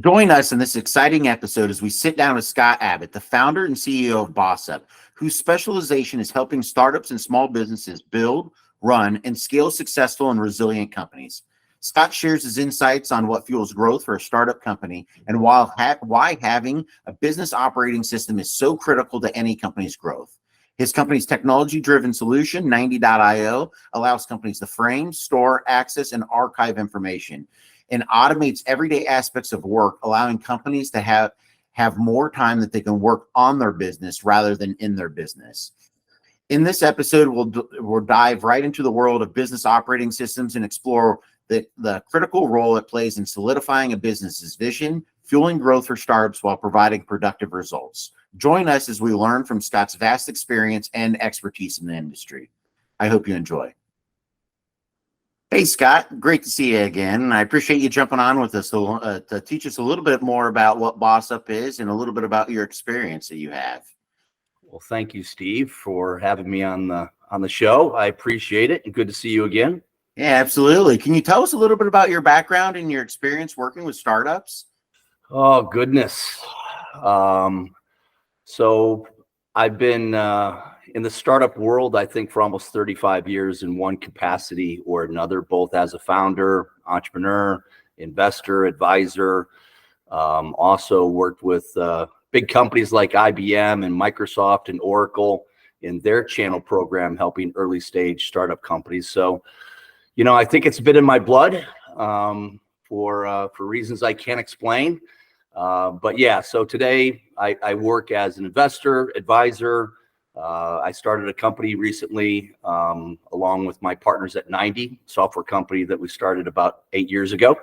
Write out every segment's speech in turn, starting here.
Join us in this exciting episode as we sit down with Scott Abbott, the founder and CEO of BOS-Up, whose specialization is helping startups and small businesses build, run, and scale successful and resilient companies. Scott shares his insights on what fuels growth for a startup company and why having a business operating system is so critical to any company's growth. His company's technology-driven solution, 90.io, allows companies to frame, store, access, and archive information, and automates everyday aspects of work, allowing companies to have more time that they can work on their business rather than in their business. In this episode, we'll dive right into the world of business operating systems and explore the critical role it plays in solidifying a business's vision, fueling growth for startups while providing productive results. Join us as we learn from Scott's vast experience and expertise in the industry. I hope you enjoy. Hey, Scott, great to see you again. I appreciate you jumping on with us to teach us a little bit more about what BOS-Up is and a little bit about your experience that you have. Well, thank you, Steve, for having me on the show. I appreciate it, and good to see you again. Yeah, absolutely. Can you tell us a little bit about your background and your experience working with startups? Oh, goodness. So I've been in the startup world, I think, for almost 35 years in one capacity or another, both as a founder, entrepreneur, investor, advisor. Also worked with big companies like IBM and Microsoft and Oracle in their channel program, helping early stage startup companies. So, I think it's been in my blood for reasons I can't explain. But yeah, so today I work as an investor, advisor. I started a company recently along with my partners at 90, software company that we started about 8 years ago.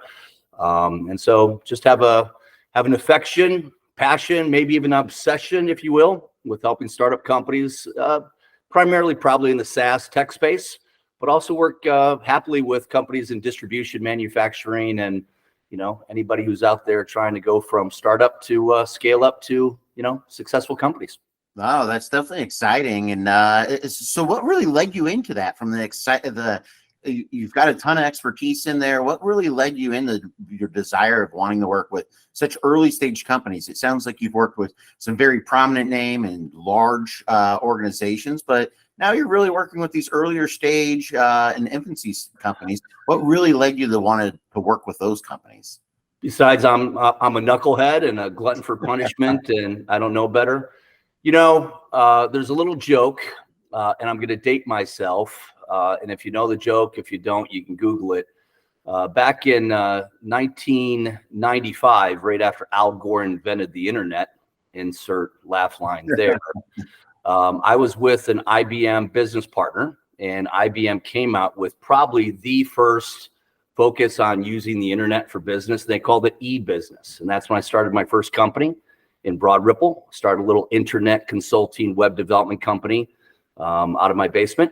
And so just have an affection, passion, maybe even obsession, if you will, with helping startup companies, primarily probably in the SaaS tech space, but also work happily with companies in distribution, manufacturing, and anybody who's out there trying to go from startup to scale up to successful companies. Wow, that's definitely exciting. And so, what really led you into that? From you've got a ton of expertise in there. What really led you into your desire of wanting to work with such early stage companies? It sounds like you've worked with some very prominent name and large organizations, but now you're really working with these earlier stage and infancy companies. What really led you to want to work with those companies? Besides, I'm a knucklehead and a glutton for punishment, and I don't know better. There's a little joke, and I'm going to date myself. And if you know the joke, if you don't, you can Google it. Back in 1995, right after Al Gore invented the internet, insert laugh line there, I was with an IBM business partner, and IBM came out with probably the first focus on using the internet for business. They called it e-business. And that's when I started my first company in Broad Ripple. Started a little internet consulting web development company out of my basement.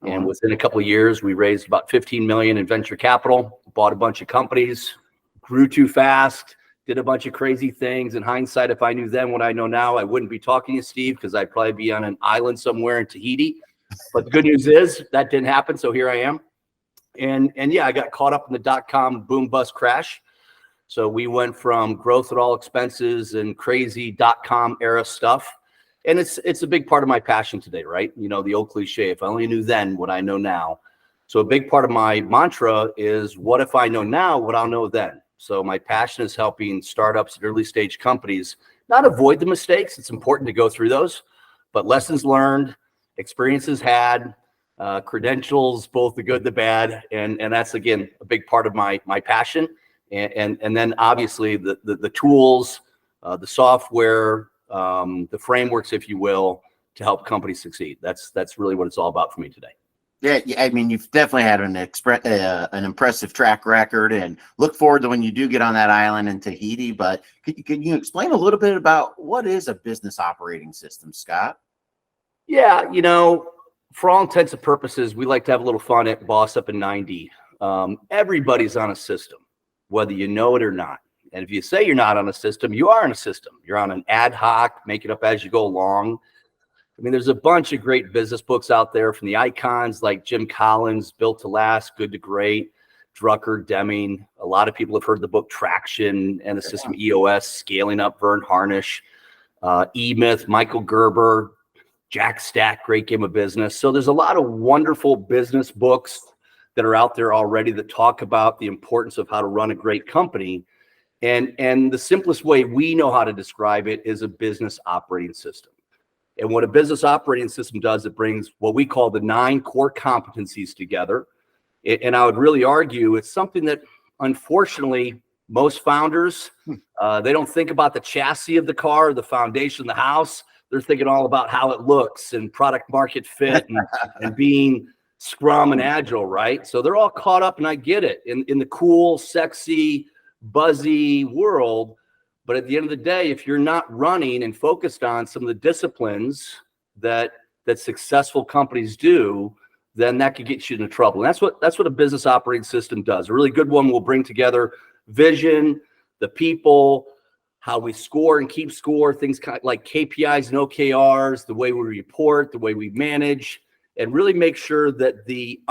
And within a couple of years, we raised about 15 million in venture capital, bought a bunch of companies, grew too fast, did a bunch of crazy things. In hindsight, if I knew then what I know now, I wouldn't be talking to Steve, because I'd probably be on an island somewhere in Tahiti. But the good news is that didn't happen. So here I am. And yeah, I got caught up in the dot-com boom bust crash. So we went from growth at all expenses and crazy dot-com era stuff. And it's a big part of my passion today, right? The old cliche, if I only knew then what I know now. So a big part of my mantra is, what if I know now what I'll know then? So my passion is helping startups and early stage companies not avoid the mistakes. It's important to go through those, but lessons learned, experiences had, credentials, both the good, the bad. And that's, again, a big part of my passion. And then obviously the tools, the software, the frameworks, if you will, to help companies succeed. That's really what it's all about for me today. Yeah, I mean, you've definitely had an impressive track record, and look forward to when you do get on that island in Tahiti. But could you explain a little bit about what is a business operating system, Scott? Yeah, for all intents and purposes, we like to have a little fun at BOS-Up in 90. Everybody's on a system, whether you know it or not. And if you say you're not on a system, you are on a system. You're on an ad hoc, make it up as you go along. I mean, there's a bunch of great business books out there from the icons like Jim Collins, Built to Last, Good to Great, Drucker, Deming. A lot of people have heard the book Traction and the system EOS, Scaling Up, Vern Harnish, E-Myth, Michael Gerber, Jack Stack, Great Game of Business. So there's a lot of wonderful business books that are out there already that talk about the importance of how to run a great company. And the simplest way we know how to describe it is a business operating system. And what a business operating system does, it brings what we call the 9 core competencies together. And I would really argue it's something that, unfortunately, most founders, they don't think about the chassis of the car, the foundation of the house. They're thinking all about how it looks and product market fit and being Scrum and Agile, right? So they're all caught up, and I get it, in the cool, sexy, buzzy world. But at the end of the day, if you're not running and focused on some of the disciplines that successful companies do, then that could get you into trouble. And that's what a business operating system does. A really good one will bring together vision, the people, how we score and keep score, things like KPIs and OKRs, the way we report, the way we manage, and really make sure that the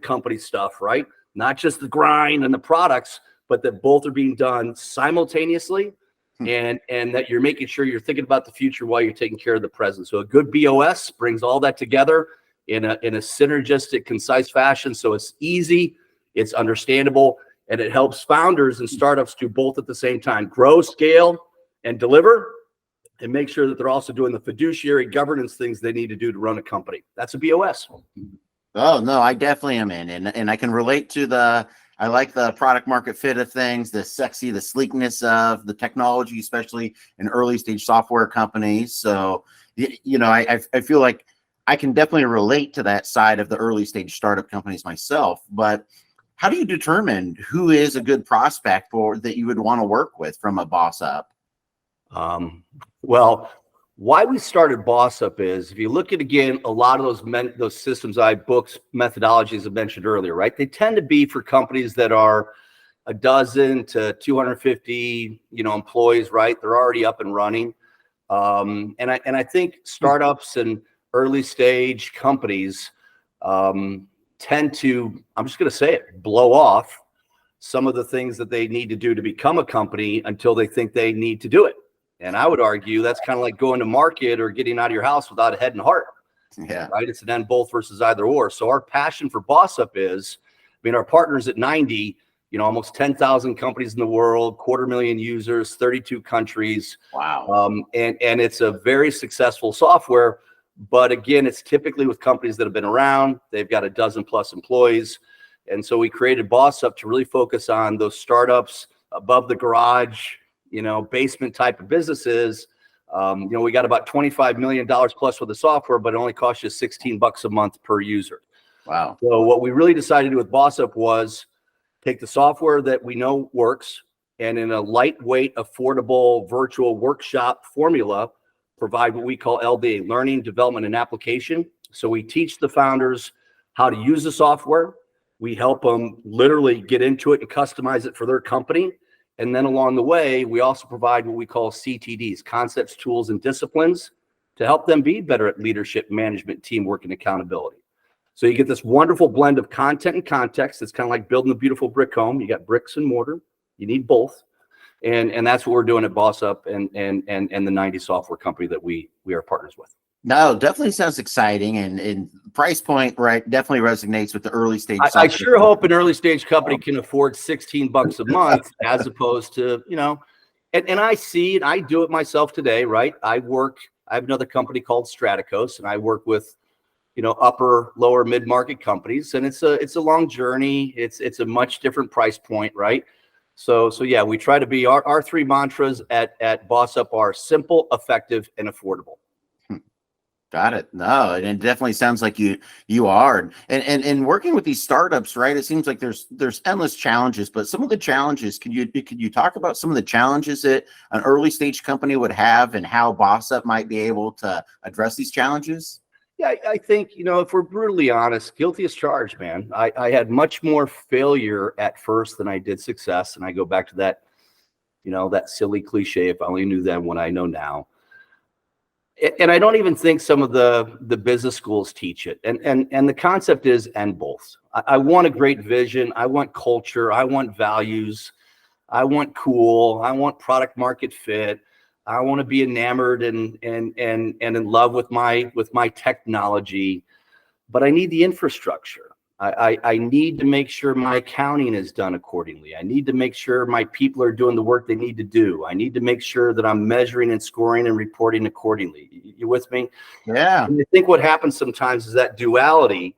company stuff, right? Not just the grind and the products, but that both are being done simultaneously, and that you're making sure you're thinking about the future while you're taking care of the present. So a good BOS brings all that together in a synergistic, concise fashion. So it's easy, it's understandable, and it helps founders and startups do both at the same time: grow, scale, and deliver, and make sure that they're also doing the fiduciary governance things they need to do to run a company. That's a BOS. Oh, no, I definitely am in. And I can relate to I like the product market fit of things, the sleekness of the technology, especially in early stage software companies. So, I feel like I can definitely relate to that side of the early stage startup companies myself. But how do you determine who is a good prospect that you would want to work with from a BOS-Up? Well, why we started BOS-Up is, if you look at, again, a lot of those systems, books, methodologies I mentioned earlier, right? They tend to be for companies that are a dozen to 250, employees, right? They're already up and running. And I think startups and early stage companies tend to, I'm just going to say it, blow off some of the things that they need to do to become a company until they think they need to do it. And I would argue that's kind of like going to market or getting out of your house without a head and heart. Yeah. Right. It's an end both versus either or. So our passion for BOS-Up is, our partners at 90, almost 10,000 companies in the world, 250,000 users, 32 countries. Wow. And it's a very successful software. But again, it's typically with companies that have been around. They've got a dozen plus employees. And so we created BOS-Up to really focus on those startups above the garage, basement type of businesses. We got about $25 million plus with the software, but it only costs you $16 a month per user. Wow. So what we really decided to do with BOS-Up was take the software that we know works, and in a lightweight, affordable virtual workshop formula, provide what we call LDA, learning, development, and application. So we teach the founders how to use the software. We help them literally get into it and customize it for their company. And then along the way, we also provide what we call CTDs, concepts, tools, and disciplines, to help them be better at leadership, management, teamwork, and accountability. So you get this wonderful blend of content and context. It's kind of like building a beautiful brick home. You got bricks and mortar. You need both. And that's what we're doing at BOS-Up and the 90 software company that we are partners with. No, definitely sounds exciting, and price point, right, definitely resonates with the early stage. I sure hope an early stage company can afford $16 a month, as opposed to, and I see it. I do it myself today, right? I have another company called Straticos, and I work with, upper, lower, mid-market companies, and it's a long journey. It's a much different price point, right? So yeah, we try to be, our 3 mantras at BOS-Up are simple, effective, and affordable. Got it. No, and it definitely sounds like you are. And working with these startups, right? It seems like there's endless challenges, but some of the challenges, could you talk about some of the challenges that an early stage company would have and how BOS-Up might be able to address these challenges? Yeah, I think, if we're brutally honest, guilty as charged, man. I had much more failure at first than I did success. And I go back to that, that silly cliche, if I only knew then what I know now. And I don't even think some of the business schools teach it. And the concept is and both. I want a great vision. I want culture. I want values. I want cool. I want product market fit. I want to be enamored and in love with my technology, but I need the infrastructure. I need to make sure my accounting is done accordingly. I need to make sure my people are doing the work they need to do. I need to make sure that I'm measuring and scoring and reporting accordingly. You with me? Yeah. And I think what happens sometimes is that duality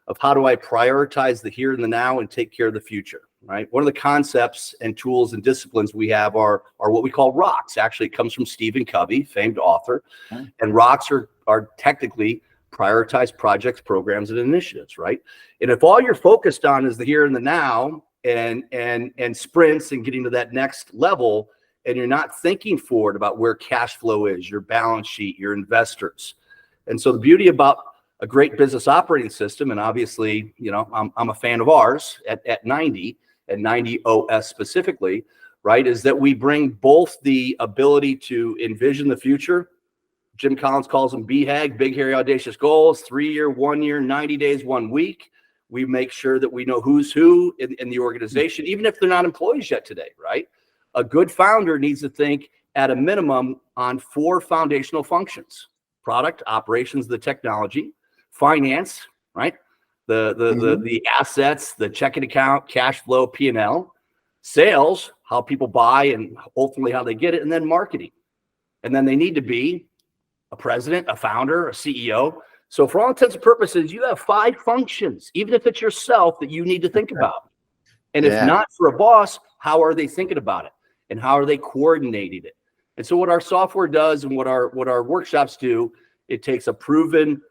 of how do I prioritize the here and the now and take care of the future, right? One of the concepts and tools and disciplines we have are what we call rocks. Actually, it comes from Stephen Covey, famed author. Okay. And rocks are technically prioritized projects, programs, and initiatives, right? And if all you're focused on is the here and the now and sprints and getting to that next level, and you're not thinking forward about where cash flow is, your balance sheet, your investors. And so the beauty about a great business operating system, and obviously, I'm a fan of ours at 90 OS specifically, right, is that we bring both the ability to envision the future. Jim Collins calls them BHAG, big, hairy, audacious goals, 3-year, 1 year, 90 days, 1 week. We make sure that we know who's who in the organization, even if they're not employees yet today, right? A good founder needs to think at a minimum on 4 foundational functions: product, operations, the technology, finance, right? The assets, the checking account, cash flow, P&L, sales, how people buy and ultimately how they get it, and then marketing. And then they need to be a president, a founder, a CEO. So for all intents and purposes, you have 5 functions, even if it's yourself, that you need to think about. And if not for a boss, how are they thinking about it? And how are they coordinating it? And so what our software does and what our workshops do, it takes a proven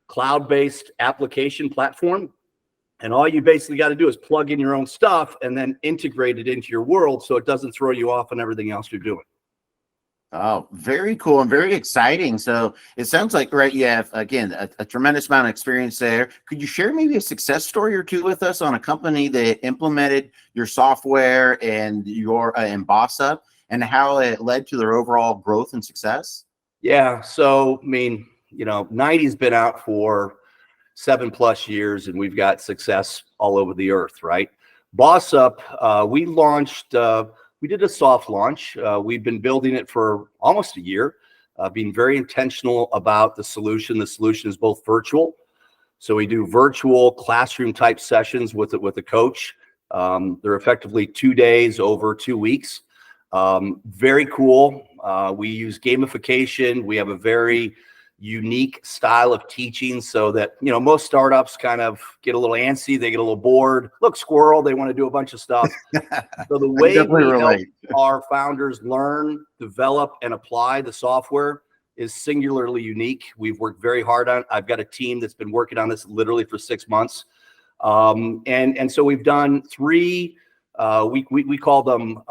cloud-based application platform, and all you basically got to do is plug in your own stuff and then integrate it into your world so it doesn't throw you off on everything else you're doing. Oh, very cool and very exciting. So it sounds like, right, you have, again, a tremendous amount of experience there. Could you share maybe a success story or two with us on a company that implemented your software and your and BOS-Up and how it led to their overall growth and success? Yeah. So, 90's been out for 7+ years, and we've got success all over the earth, right? BOS-Up, we launched, we did a soft launch. We've been building it for almost a year, being very intentional about the solution. The solution is both virtual. So we do virtual classroom type sessions with a coach. They're effectively 2 days over 2 weeks. Very cool. We use gamification. We have a very unique style of teaching so that, most startups kind of get a little antsy. They get a little bored. Look, squirrel, they want to do a bunch of stuff. So the way we help our founders learn, develop, and apply the software is singularly unique. We've worked very hard on it. I've got a team that's been working on this literally for 6 months. And so we've done 3, we call them,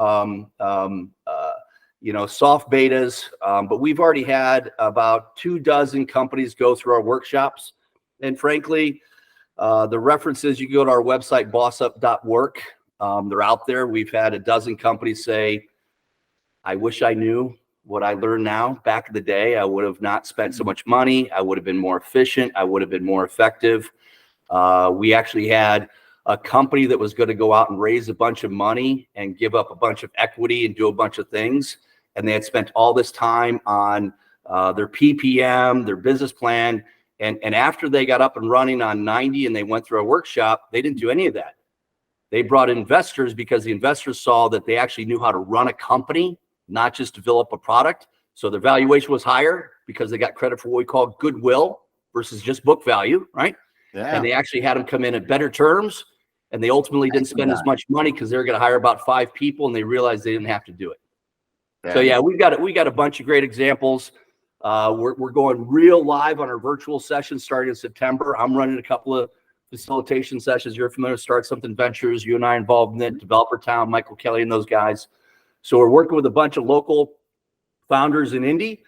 soft betas, but we've already had about 24 companies go through our workshops. And frankly, the references, you can go to our website, bossup.work. They're out there. We've had 12 companies say, I wish I knew what I learned now. Back in the day, I would have not spent so much money. I would have been more efficient. I would have been more effective. We actually had a company that was going to go out and raise a bunch of money and give up a bunch of equity and do a bunch of things. And they had spent all this time on their PPM, their business plan. And after they got up and running on 90 and they went through a workshop, they didn't do any of that. They brought investors because the investors saw that they actually knew how to run a company, not just develop a product. So their valuation was higher because they got credit for what we call goodwill versus just book value, right? Yeah. And they actually had them come in at better terms. And they ultimately didn't spend as much money because they were going to hire about 5 people, and they realized they didn't have to do it. Yeah. So yeah, we got a bunch of great examples. We're going real live on our virtual sessions starting in September. I'm running a couple of facilitation sessions. You're familiar with Start Something Ventures. You and I involved in it. Developer Town, Michael Kelly and those guys. So we're working with a bunch of local founders in Indy,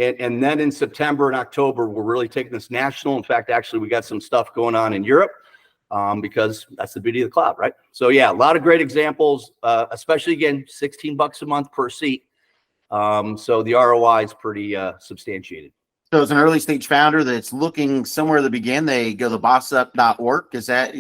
And then in September and October, we're really taking this national. In fact, actually, we got some stuff going on in Europe because that's the beauty of the cloud, right? So yeah, a lot of great examples, especially again, $16 a month per seat. So the ROI is pretty substantiated. So as an early stage founder that's looking somewhere to begin, they go to BOS-Up.org. Is that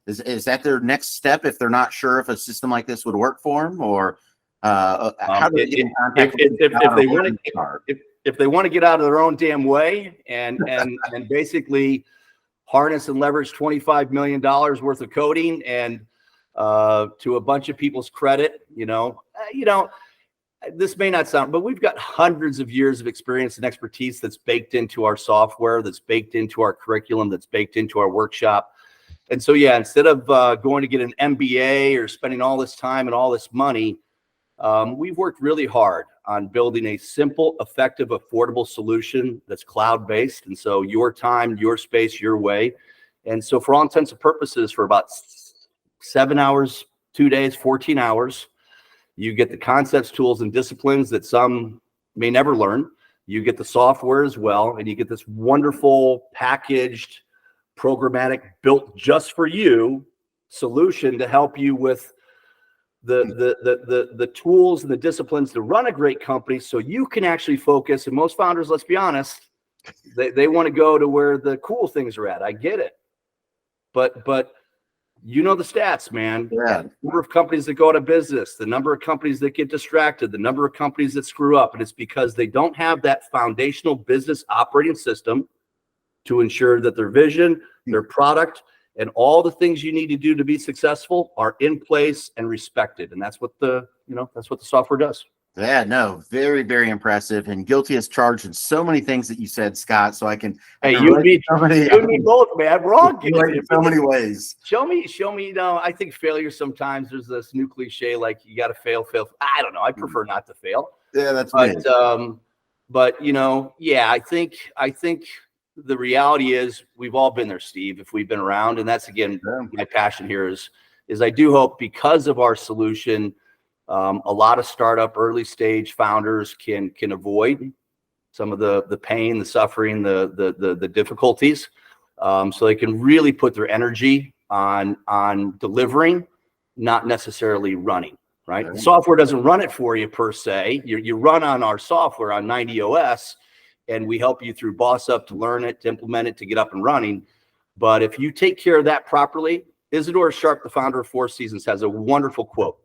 is that their next step if they're not sure if a system like this would work for them, or how do they get in contact if they want to get out of their own damn way and basically harness and leverage $25 million worth of coding and to a bunch of people's credit, this may not sound, but we've got hundreds of years of experience and expertise that's baked into our software, that's baked into our curriculum, that's baked into our workshop. And so, yeah, instead of going to get an MBA or spending all this time and all this money, we've worked really hard on building a simple, effective, affordable solution that's cloud-based. And so your time, your space, your way. And so for all intents and purposes, for about 7 hours, 2 days, 14 hours, you get the concepts, tools, and disciplines that some may never learn. You get the software as well, and you get this wonderful packaged, programmatic, built just for you solution to help you with the tools and the disciplines to run a great company, so you can actually focus. And most founders, let's be honest, they want to go to where the cool things are at. I get it, but you know the stats, man. Yeah. The number of companies that go out of business, the number of companies that get distracted, the number of companies that screw up, and it's because they don't have that foundational business operating system to ensure that their vision, their product, and all the things you need to do to be successful are in place and respected. And that's what that's what the software does. Yeah, no, very, very impressive, and guilty as charged in so many things that you said, Scott. So I can. Hey, you and me both, man. We're all guilty in so many ways. Show me. I think failure sometimes there's this new cliche like you got to fail. I don't know. I prefer not to fail. Yeah, that's right. But yeah, I think the reality is we've all been there, Steve, if we've been around. And that's, again, my passion here is I do hope because of our solution, a lot of startup early stage founders can avoid some of the pain, the suffering, the difficulties, so they can really put their energy on delivering, not necessarily running, right? The software doesn't run it for you per se. You run on our software on 90 OS, and we help you through BOS-Up to learn it, to implement it, to get up and running. But if you take care of that properly, Isadora Sharp, the founder of Four Seasons, has a wonderful quote: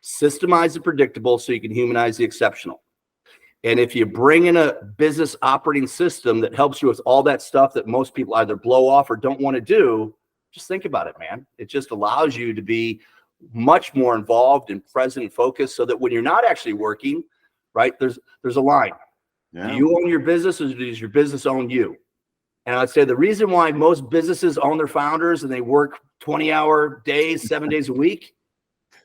systemize the predictable so you can humanize the exceptional. And if you bring in a business operating system that helps you with all that stuff that most people either blow off or don't want to do, just think about it, man. It just allows you to be much more involved and present and focused, so that when you're not actually working, right, there's a line. Yeah. Do you own your business, or does your business own you? And I'd say the reason why most businesses own their founders and they work 20-hour days, 7 days a week,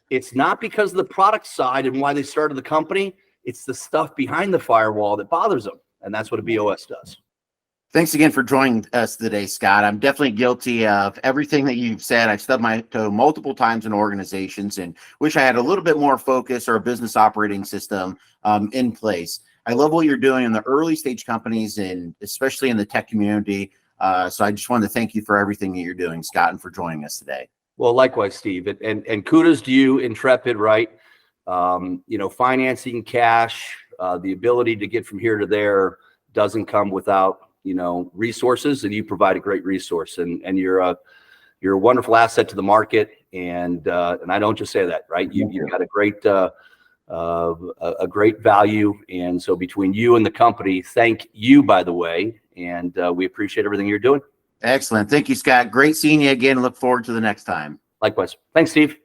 it's not because of the product side and why they started the company. It's the stuff behind the firewall that bothers them. And that's what a BOS does. Thanks again for joining us today, Scott. I'm definitely guilty of everything that you've said. I've stubbed my toe multiple times in organizations and wish I had a little bit more focus or a business operating system in place. I love what you're doing in the early stage companies, and especially in the tech community. So I just wanted to thank you for everything that you're doing, Scott, and for joining us today. Well, likewise, Steve, and kudos to you, Intrepid, right? Financing, cash, the ability to get from here to there doesn't come without, resources, and you provide a great resource, and you're a wonderful asset to the market. And I don't just say that, right? You've got a great value. And so between you and the company, thank you, by the way, and we appreciate everything you're doing. Excellent. Thank you, Scott. Great seeing you again. Look forward to the next time. Likewise. Thanks, Steve.